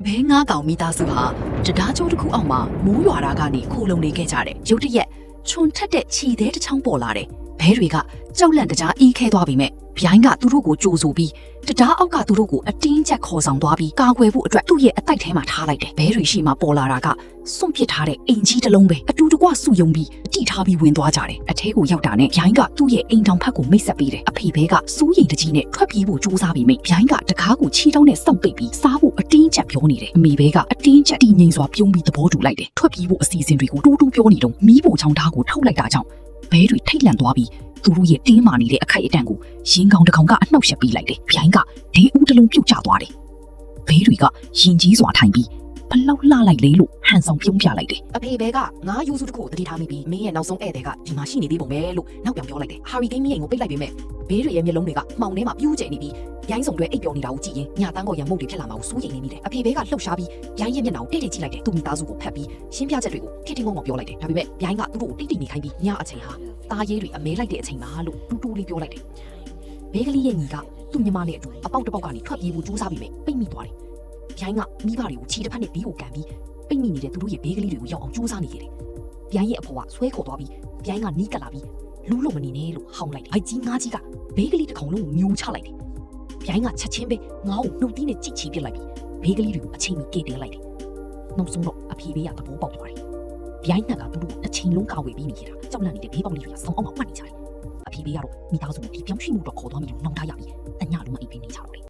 ဘဲငါးကောင်မိသားစုဟာတရားကျိုးတစ်ခုအောက်မှာမိုးရွာတာကနေခိုလုံနေခဲ့ကြတယ်ရုတ်တရက်ချွန်ထက်တဲ့ခြေသေးတစ်ချောင်းပေါ်လာတယ်ဘဲတွေကကြောက်လန့်တကြားအီးခဲသွားပြီမဲ့ဗျိုင်းကသူတို့ကိုကြိုးဆိုပြီးတရားအောက်ကသူတို့ကိုအတင်းကျပ်ခေါ်ဆောင်သွားပြီးကာကွယ်ဖို့အတွက်သူ့ရဲ့အတိုက်ထဲမှာထားလိုက်တယ်ဘဲတွေရှိမှပေါ်လာတာကစွန့်ပစ်ထားတဲ့အင်ကြီးတစ်လုံးပဲအတူတကွစုယုံပြီးတိထားပြီးဝင်သွားကြတယ်အထဲကိုရောက်တာနဲ့ဗျိုင်းကသူ့ရဲ့အိမ်တောင်ဖက်ကိုမိတ်ဆက်ပေးတယ်အဖေဘဲကစိုးရိမ်တကြီးနဲ့ထွက်ပြေးဖို့ကြိုးစားပြီးမိဗျိုင်းကတကားကိုချီတောင်းနဲ့စောင့်ပိတ်ပြီးစားဖို့အတင်းကျပ်ပြောနေတယ်အမေဘဲကအတင်းကျပ်တည်ငြိမ်စွာပြုံးပြီးသဘောတူလိုက်တယ်ထွက်ပြေးဖို့အစီအစဉ်တွေကိုတူးတူးပြောနေတော့မီးပုံချောင်းသားကိုထုတ်လိုက်တာကြောင့်ဘဲတွေထိတ်လန့်သွားပြီးသူတို့ရဲ့တင်းမာနေတဲ့အခိုက်အတန့်ကိုရင်ကောင်တစ်ကောင်ကအနှောက်ယှက်ပေးလိုက်တယ်။ဗျိုင်းကဒေးဦးတစ်လုံးပြုတ်ကျသွားတယ်။ဘဲတွေကရင်ကြီးစွာထိုင်ပြီးဘလောက်လှလိုက်လေလို့ဟန်ဆောင်ပြုံးပြလိုက်တယ်။အဖေဘဲကငါယူစုတစ်ခုတတိထားမိပြီးမင်းရဲ့နောက်ဆုံးဧည့်သည်ကဒီမှာရှိနေသေးပုံပဲလို့နောက်ပြန်ပြောလိုက်တယ်။ဟာရီကိန်းမင်းကိုပိတ်လိုက်ပေမဲ့ဘဲတွေရဲ့မျက်လုံးတွေကမှောင်ထဲမှာပြူးကျနေပြီးရိုင်းစုံတွေအိပ်ပျော်နေတာကိုကြည့်ရင်ညတန်းပေါ်ရံမှုတွေဖြစ်လာမှာကိုစိုးရိမ်နေမိတယ်။အဖေဘဲကလှုပ်ရှားပြီးရိုင်းရဲ့မျက်နှာကိုတိတ်တိတ်ကြည့်လိုက်တယ်။သူ့မိသားစုကိုဖတ်ပြီးရှင်းပြချက်တွေကိုထစ်ထစ်ငုံငုံပြောလိုက်တယ်။ဒါပေမဲ့ဗျိုင်းကသူတို့ကိုတိတ်တိတ်နေခိုင်းပြီးညအချိန်ဟာသားရေးတွေအမဲလိုက်တဲ့အချိန်ပါလို့တူတူလေးပြောလိုက်တယ်။ဘဲကလေးရဲ့ညီကသူ့ညီမလေးအတူအပေါက်တစ်ပေါက်ကနေထွက်ပြေးဖို့ကြိုးစားပြီးပိတ်မိသွားတယ်။ဗျိုင်းကမိဘတွေကိုခြေတစ်ဖက်နဲ့ဘေးကိုကန်ပြီးပိတ်မိနေတဲ့သူတို့ရဲ့ဘေးကလေးတွေကိုရောက်အောင်ကြိုးစားနေခဲ့တယ်။ဗျိုင်းရဲ့အဖေကဆွဲခေါ်သွားပြီးဗျိုင်းကနီးကပ်လာပြီးလူးလုံးမနေနဲ့လို့ဟောင်းလိုက်တယ်။ဘိုက်ကြီးငါးကြီးကဘေးကလေးတစ်ကောင်လုံးကိုမျိုးချလိုက်တယ်။ဗျိုင်းကချက်ချင်းပဲငါ့ကိုနှုတ်သီးနဲ့ကြိတ်ချီပစ်လိုက်ပြီးဘေးကလေးတွေကိုအချိန်မီကဲတင်လိုက်တယ်။နောက်ဆုံးတော့အဖေဘေးကသဘောပေါက်သွားတယ်။ဗျိုင်းကသူတို့အချိန်လုံးကာဝေးပြီးနေကြတာကြောက်လန့်နေတဲ့ဘေးပေါက်လေးတွေကဆောင်းအောင်မှမှတ်နေကြတယ်။အဖေဘေးကတော့မိသားစုကိုဒီပြောင်းရွှေ့မှုတော့ခေါ်သွားပြီလို့နှောင်ထားရပြီးတညလုံးမအိပ်ပေးနေကြတော့